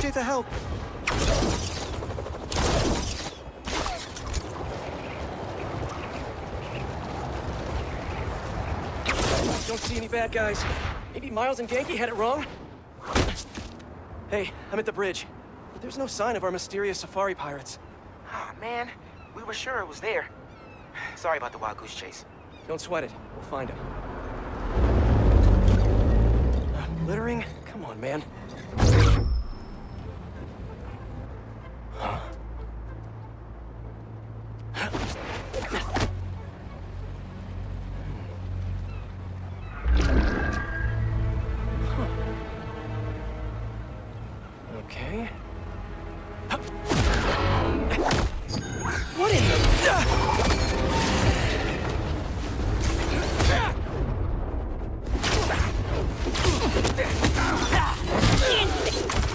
appreciate the help. Don't see any bad guys. Maybe Miles and Genki had it wrong? Hey, I'm at the bridge. But there's no sign of our mysterious safari pirates. Oh, man. We were sure it was there. Sorry about the wild goose chase. Don't sweat it. We'll find him. Littering? Come on, man. Okay. What in the...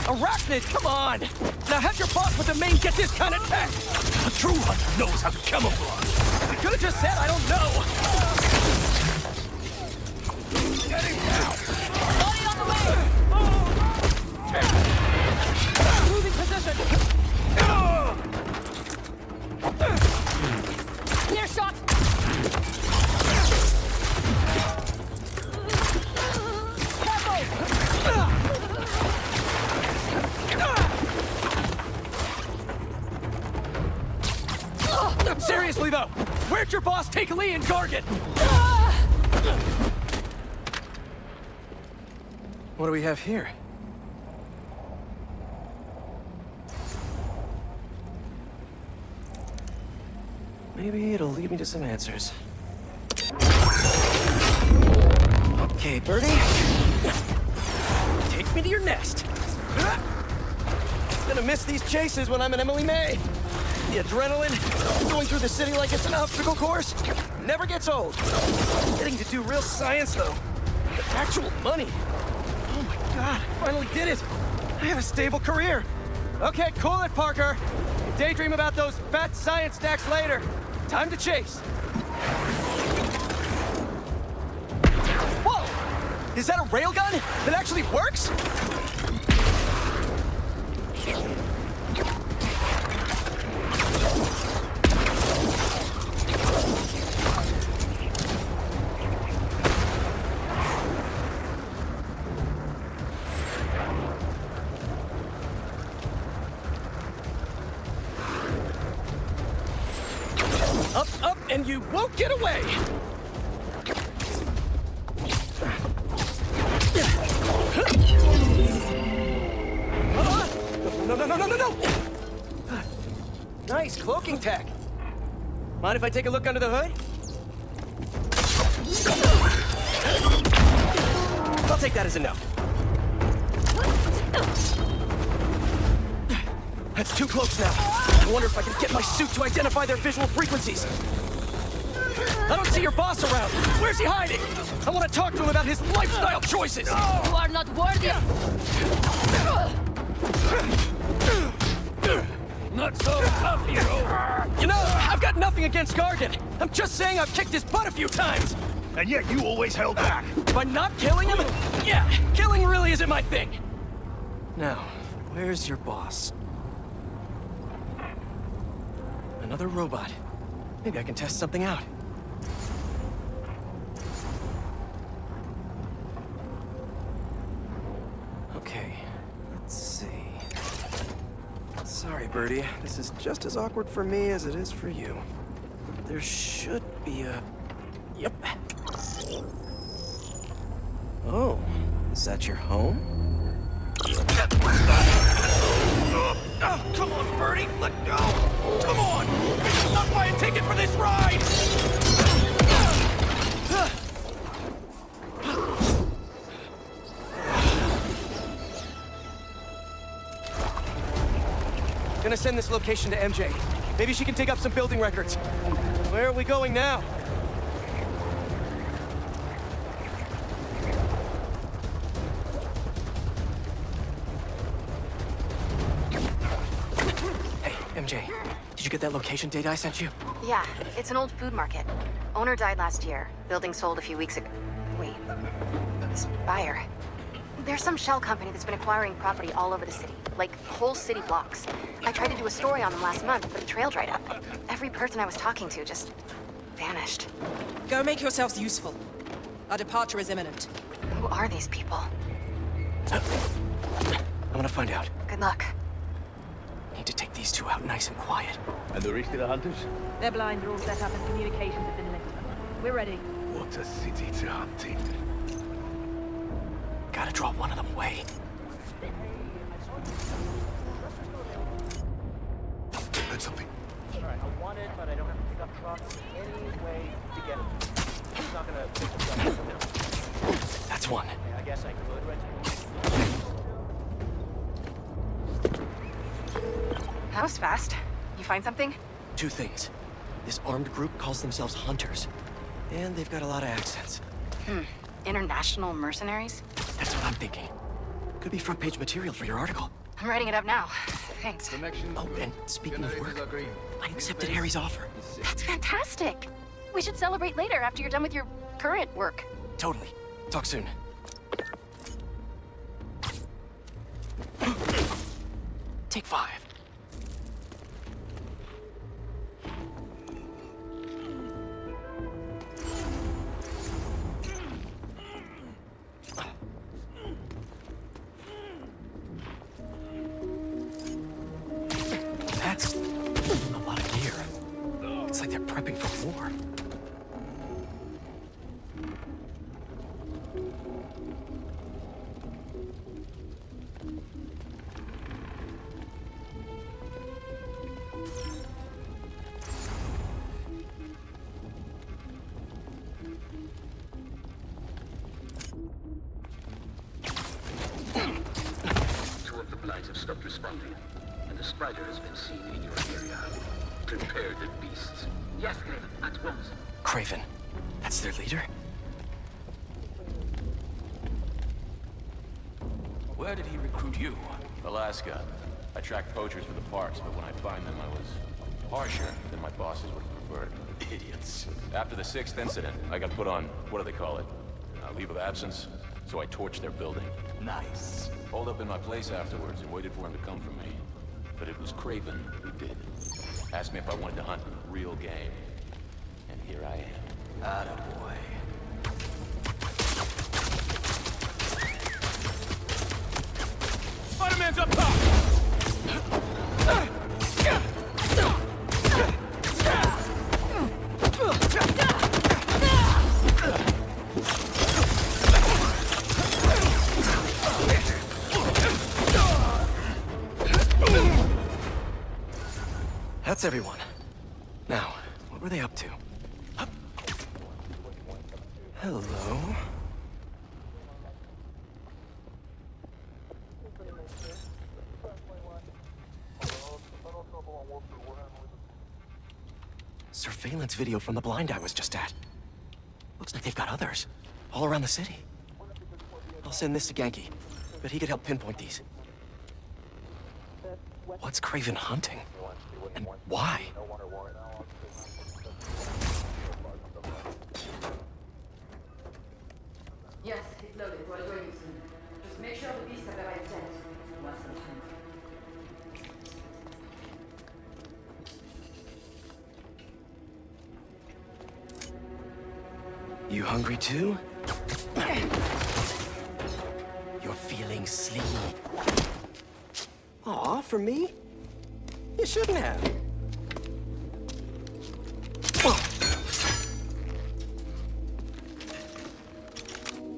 Arachnids, come on! Now have your boss with the main get this kind of tech! A true hunter knows how to camouflage. You could've just said I don't know! Getting down! Body on the way! Moving position! Clear shot! Seriously though, where'd your boss take Lee and Gargan? What do we have here? Maybe it'll lead me to some answers. Okay, Birdie. Take me to your nest. Gonna miss these chases when I'm in Emily May. The adrenaline, going through the city like it's an obstacle course, never gets old. Getting to do real science, though. Actual money. Oh my God, I finally did it. I have a stable career. Okay, cool it, Parker. Daydream about those fat science stacks later. Time to chase. Whoa! Is that a railgun that actually works? Up, up, and you won't get away! No! Nice cloaking tech. Mind if I take a look under the hood? I'll take that as a no. That's two cloaks now. I wonder if I can get my suit to identify their visual frequencies. I don't see your boss around. Where's he hiding? I want to talk to him about his lifestyle choices. You are not worthy. Not so tough, hero. You know, I've got nothing against Gargan. I'm just saying I've kicked his butt a few times. And yet you always held back. By not killing him? Yeah, killing really isn't my thing. Now, where's your boss? Another robot. Maybe I can test something out. Okay, let's see. Sorry, Birdie. This is just as awkward for me as it is for you. There should be a... Yep. Oh, is that your home? Oh, come on, Birdie, let go! Come on! I'm not buying a ticket for this ride! Gonna send this location to MJ. Maybe she can dig up some building records. Where are we going now? Hey, MJ. Did you get that location data I sent you? Yeah, it's an old food market. Owner died last year. Building sold a few weeks ago. Wait. Spire. There's some shell company that's been acquiring property all over the city, like whole city blocks. I tried to do a story on them last month, but the trail dried up. Every person I was talking to just vanished. Go make yourselves useful. Our departure is imminent. Who are these people? I'm gonna find out. Good luck. Need to take these two out nice and quiet. And the rest of the hunters? Their blinds are all set up and communications have been lit. We're ready. What a city to hunt in. Gotta draw one of them away. Heard something. Alright, I want it, but I don't have to pick up trucks. Any way to get it. It's not gonna pick the truck. That's one. I guess I could rent it. That was fast. You find something? Two things. This armed group calls themselves Hunters. And they've got a lot of accents. International mercenaries? That's what I'm thinking. Could be front page material for your article. I'm writing it up now. Thanks. Oh, and speaking of work, I accepted Harry's offer. That's fantastic. We should celebrate later after you're done with your current work. Totally. Talk soon. Take 5. That's a lot of gear. It's like they're prepping for war. Two of the blinds have stopped responding, and the spider has been seen in your area. Prepare the beasts. Yes, Craven, at once. Craven. That's their leader? Where did he recruit you? Alaska. I track poachers for the parks, but when I find them, I was harsher than my bosses would have preferred. Idiots. After the 6th incident, I got put on, what do they call it? Leave of absence. So I torched their building. Nice. Holed up in my place afterwards and waited for him to come for me. But it was Craven who did. Asked me if I wanted to hunt real game. And here I am. Attaboy. Spider-Man's up top! That's everyone. Now, what were they up to? Hello? Surveillance video from the blind I was just at. Looks like they've got others. All around the city. I'll send this to Genki, but he could help pinpoint these. What's Craven hunting? And why? Yes, it's loaded. We're joining soon. Just make sure the beasts have the right scent. You hungry too? You're feeling sleepy. Aw, for me? You shouldn't have.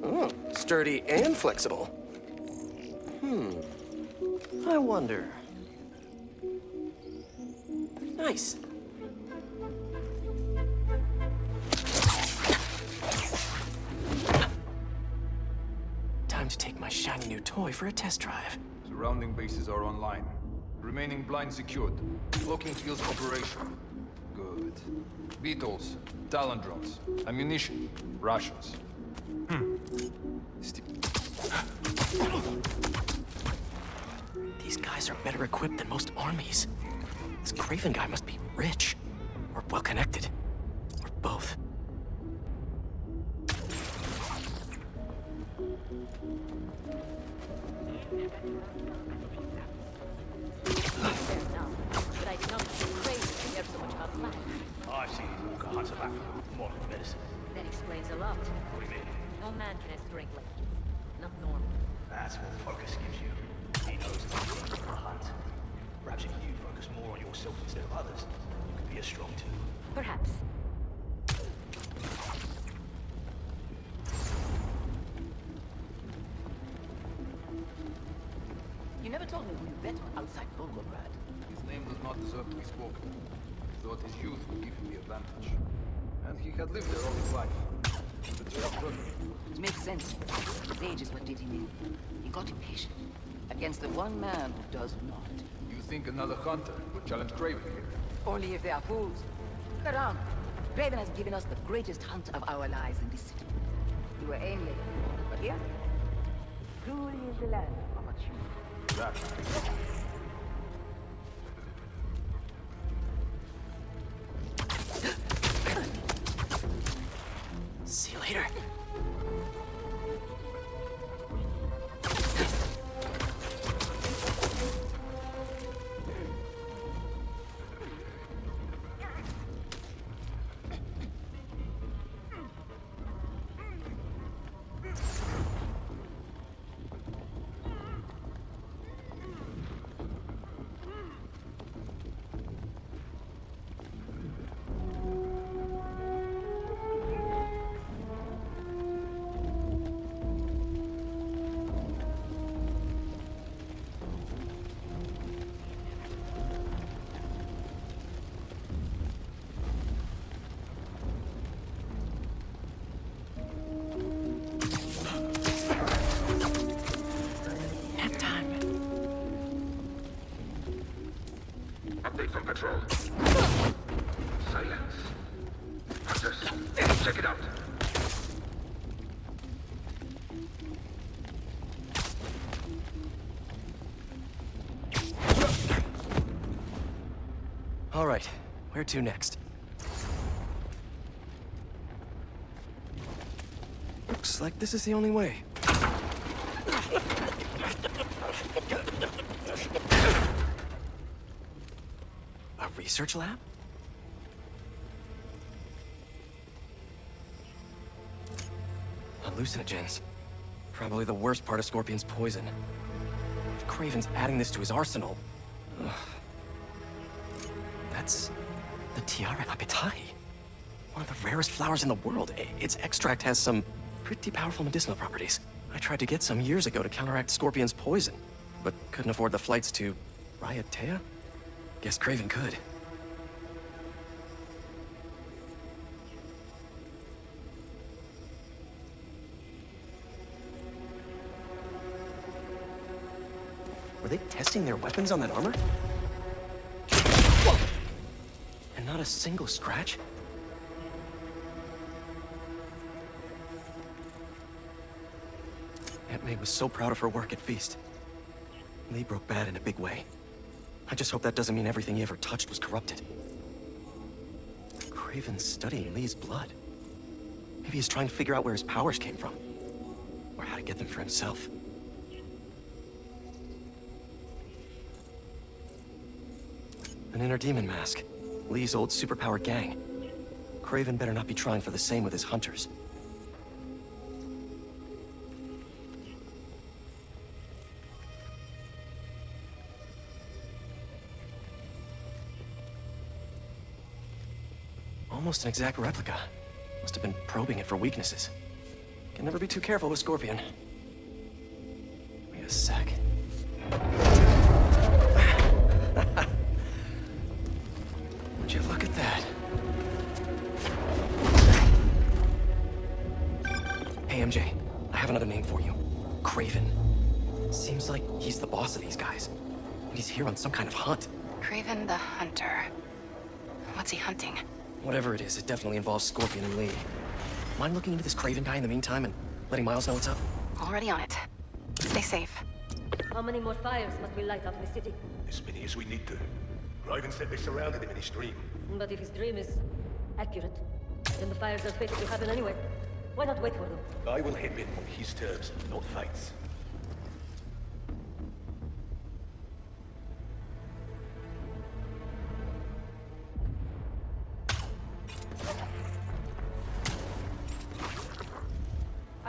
Oh, sturdy and flexible. I wonder. Nice. Time to take my shiny new toy for a test drive. Surrounding bases are online. Remaining blind secured. Cloaking fields operational. Good. Beetles, Talon drones, ammunition, rations. These guys are better equipped than most armies. This Craven guy must be rich, or well-connected, or both. Fair enough, but I did not feel crazy to hear so much about life. I've seen you walk a hunter back more than medicine. That explains a lot. What do you mean? No man can have strength like you. Not normal. That's what focus gives you. He knows the things of the hunt. Perhaps if you focus more on yourself instead of others, you could be as strong too. Perhaps. You never told me who you bet on outside Volgograd. His name does not deserve to be spoken. He thought his youth would give him the advantage. And he had lived there all his life. But he was perfect. It makes sense. His age is what did him in. He got impatient. Against the one man who does not. You think another hunter would challenge Craven here? Only if they are fools. Look around. Craven has given us the greatest hunt of our lives in this city. We were aimless. But here, truly is the land of achievement. That. See you later. Update from patrol. Silence. Hunters, check it out. All right, where to next? Looks like this is the only way. A research lab? Hallucinogens. Probably the worst part of Scorpion's poison. If Craven's adding this to his arsenal... Ugh. That's... the Tiara Apetae. One of the rarest flowers in the world. Its extract has some pretty powerful medicinal properties. I tried to get some years ago to counteract Scorpion's poison, but couldn't afford the flights to Raiatea? Guess Craven could. Were they testing their weapons on that armor? And not a single scratch? Aunt May was so proud of her work at Feast. Lee broke bad in a big way. I just hope that doesn't mean everything he ever touched was corrupted. Craven's studying Lee's blood. Maybe he's trying to figure out where his powers came from. Or how to get them for himself. An inner demon mask. Lee's old superpower gang. Craven better not be trying for the same with his hunters. Almost an exact replica. Must have been probing it for weaknesses. Can never be too careful with Scorpion. Wait a sec. Would you look at that? Hey, MJ. I have another name for you. Craven. Seems like he's the boss of these guys. And he's here on some kind of hunt. Craven the Hunter. What's he hunting? Whatever it is, it definitely involves Scorpion and Lee. Mind looking into this Craven guy in the meantime and letting Miles know what's up? Already on it. Stay safe. How many more fires must we light up in the city? As many as we need to. Raven said they surrounded him in his dream. But if his dream is accurate, then the fires are fated to happen anyway. Why not wait for them? I will hit him on his terms, not fate's.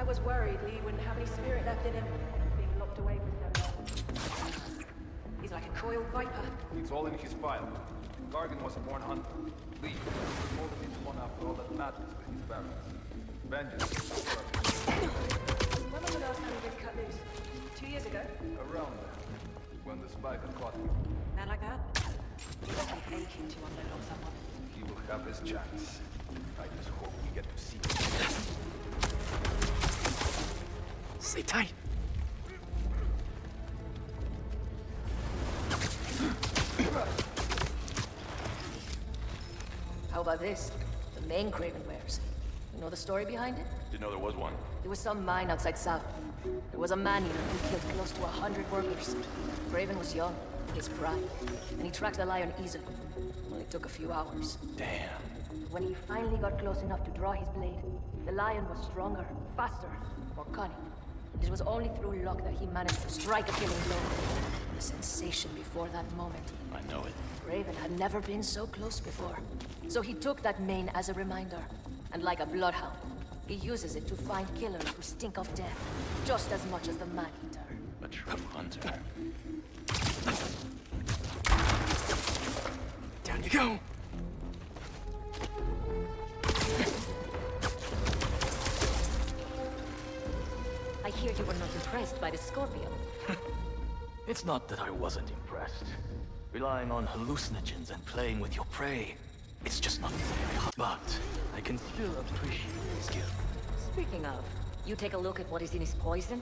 was worried Lee wouldn't have any spirit left in him, being locked away for so long. He's like a coiled viper. It's all in his file. Gargan was a born hunter. Lee molded into one after all that madness with his barrels. Vengeance. When was the last time you been cut loose? 2 years ago? Around there. When the spider caught him. Man like that? He must be aching to unload on someone. He will have his chance. I just hope we get to see it. Stay tight. How about this? The main Craven wears. You know the story behind it? Didn't know there was one. There was some mine outside South. There was a man-eater who killed close to 100 workers. Craven was young, his prime, and he tracked the lion easily. Only took a few hours. Damn. When he finally got close enough to draw his blade, the lion was stronger, faster, more cunning. And it was only through luck that he managed to strike a killing blow. The sensation before that moment. I know it. Craven had never been so close before. So he took that mane as a reminder. And like a bloodhound, he uses it to find killers who stink of death, just as much as the man-eater. A true hunter. Down you go. I hear you were not impressed by the Scorpion. It's not that I wasn't impressed. Relying on hallucinogens and playing with your prey, it's just not the way I hunt. But I can still appreciate his skill. Speaking of, you take a look at what is in his poison?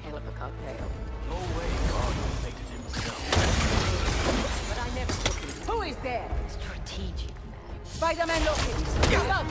Hell of a cocktail. No way God made it himself. But I never took it. Who is there? Strategic, man. Spider-Man located. Get up!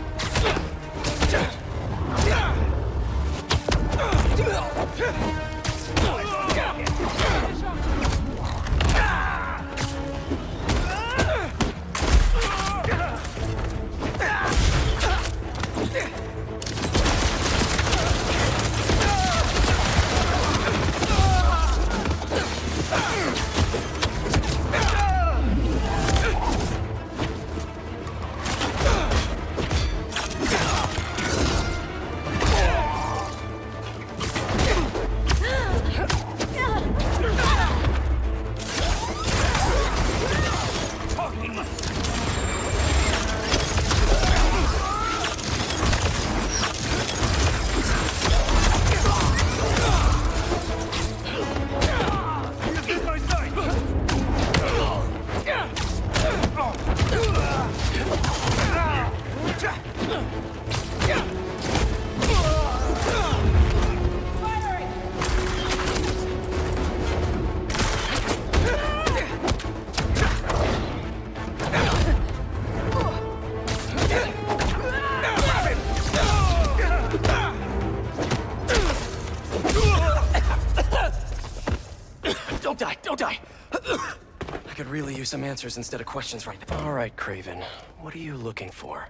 Don't die! I could really use some answers instead of questions right now. All right, Craven. What are you looking for?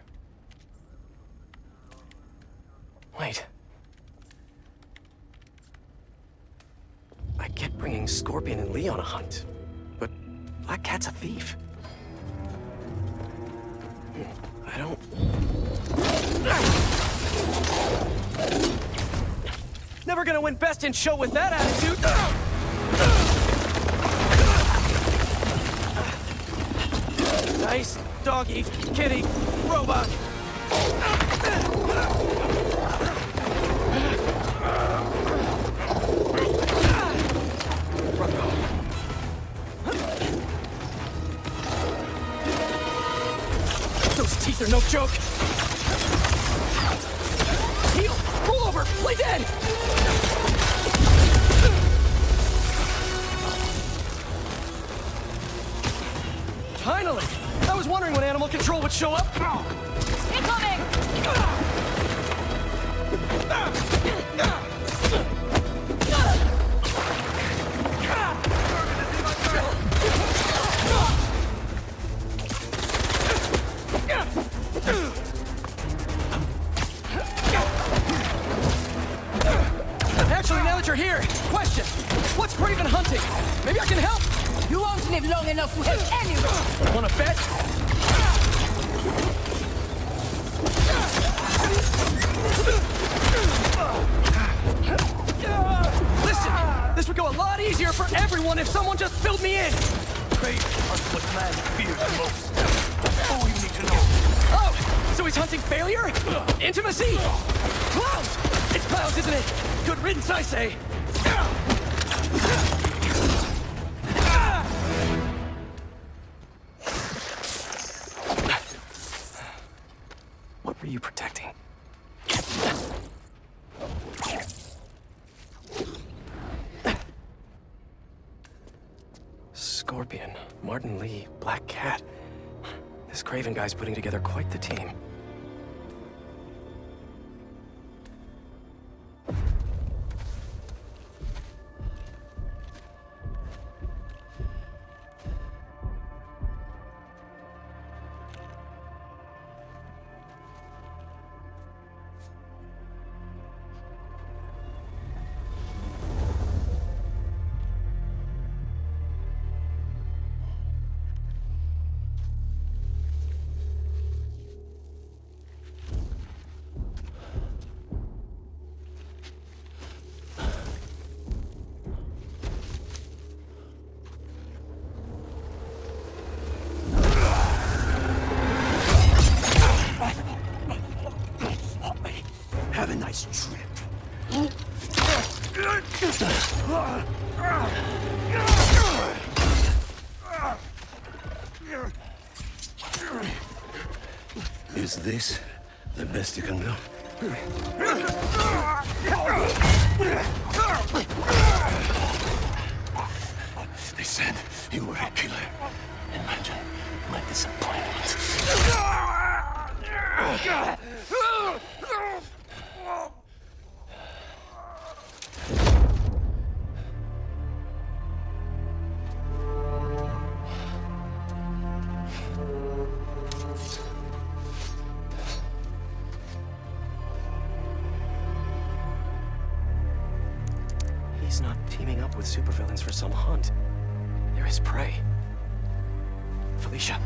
Wait. I get bringing Scorpion and Lee on a hunt, but Black Cat's a thief. I don't... Never gonna win Best in Show with that attitude! Nice doggy, kitty, robot. Those teeth are no joke. Heal, roll over, play dead. Finally! I was wondering when animal control would show up. Incoming! Actually, now that you're here, question. What's Craven hunting? Maybe I can help. You won't live long enough to help anyone! Wanna bet? Listen, this would go a lot easier for everyone if someone just filled me in. Craven are what man fears the most. That's all you need to know. Oh, so he's hunting failure? Intimacy? Clowns! It's clowns, isn't it? Good riddance, I say. What were you protecting? Scorpion, Martin Lee, Black Cat. This Craven guy's putting together quite the team. Have a nice trip. Is this the best you can do? They said you were a killer. Imagine my disappointment. He's not teaming up with supervillains for some hunt. They're his prey. Felicia.